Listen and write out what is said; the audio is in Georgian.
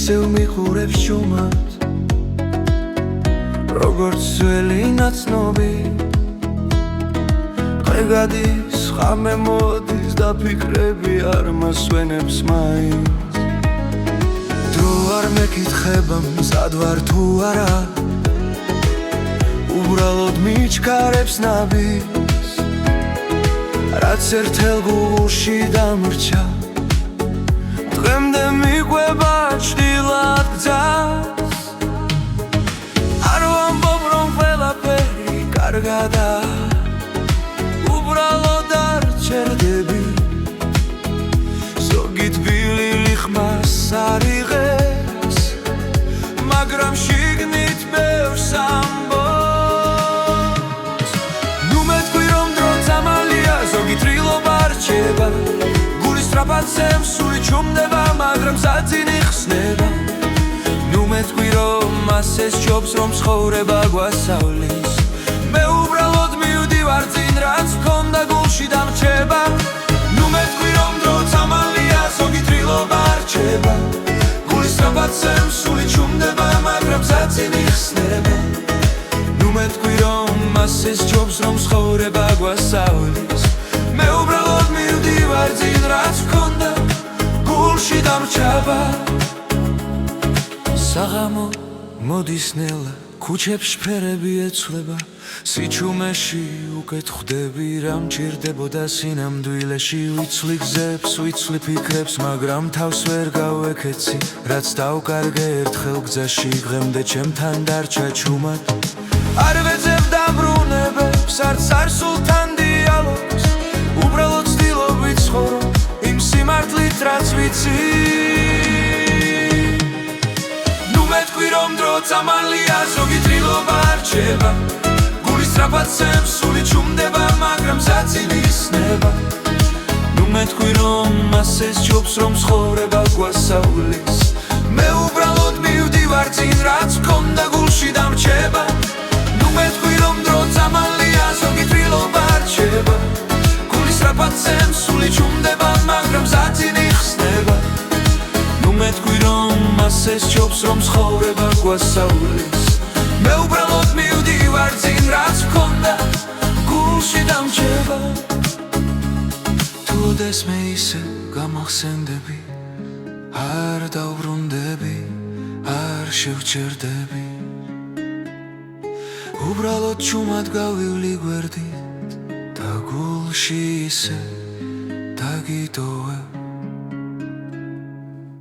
ისევ მიყურებს ჩუმად როგორც ძველი ნაცნობი დღე გადის ხამე მოდის და ფიქრები არ მასვენებს მაინც დრო არ მეკითხება მზად ვარ თუ არა უბრალოდ მიჩქარებს ნაბის რაც ერთელ გულში დამრჩა დღემდე მიყვება ჭდილად გზას არ ვამბობ რომ ყველაფერი კარგადაა უბრალოდ არ ჩერდები ზოგი თბილი ხმას არ იღებს მაგრამ შიგნით ბევრს ამბობს ნუ მეთქვი რომ დრო წამალია ზოგი თრილობა რჩება გულის სწრაფად სემსული ჩუმდება მაგრამ საძინი ხსნება ნუ მეთქვი რომ ასე სჯობს რომ ცხოვრება გვასწავლის მე უბრალოდ მივდივარ წინ რაც მქონდა გულში დამრჩება ნუ მეთქვი რომ დრო წამალია ზოგი თრილობა რჩება გულის სწრაფად სემსული ჩუმდება მაგრამ საძინი ხსნება ნუ მეთქვი რომ ასე სჯობს რომ ცხოვრება გვასწავლის მე უბრალოდ მივდივარ წინ რაც მქონდა გულში დამრჩება საღამო მოდის ნელა ქუჩებში ფერები ეცვლება სიჩუმეში უკეთ ხვდები რა მჭირდებოდა სინამდვილეში ვიცვლი გზებს ვიცვლი ფიქრებს მაგრამ თავს ვერ გავეკეცი რაც დავკარგე ერთხელ გზაში დღემდე ჩემთან დარჩა ჩუმად არ ვეძებ დაბრუნებებს არც სულთან დიალოგს უბრალოდ ვცდილობ ვიცხოვრო იმ სიმართლით რაც ვიცი ნუ მეთქვი რომ დრო წამალია ზოგი თრილობა რჩება გულის სწრაფად სემსული ჩუმდება მაგრამ საძინი ხსნება ნუ მეთქვი რომ ასე სჯობს რომ ცხოვრება გვასწავლის მე უბრალოდ მივდივარ წინ რაც მქონდა გულში დამრჩება ნუ მეთქვი რომ დრო წამალია ზოგი თრილობა რჩება გულის სწრაფად სემსული ჩუმდება მაგრამ საძინი ხსნება ნუ მეთქვი რომ ასე სჯობს რომ ცხოვრება გვასწავლის მე უბრალოდ მივდივარ წინ რაც მქონდა გულში დამრჩება თუ ოდესმე ისე გამახსენდები არ დავბრუნდები არ შევჩერდები უბრალოდ ჩუმად გავივლი გვერდით და გულში ისე დაგიტოვებ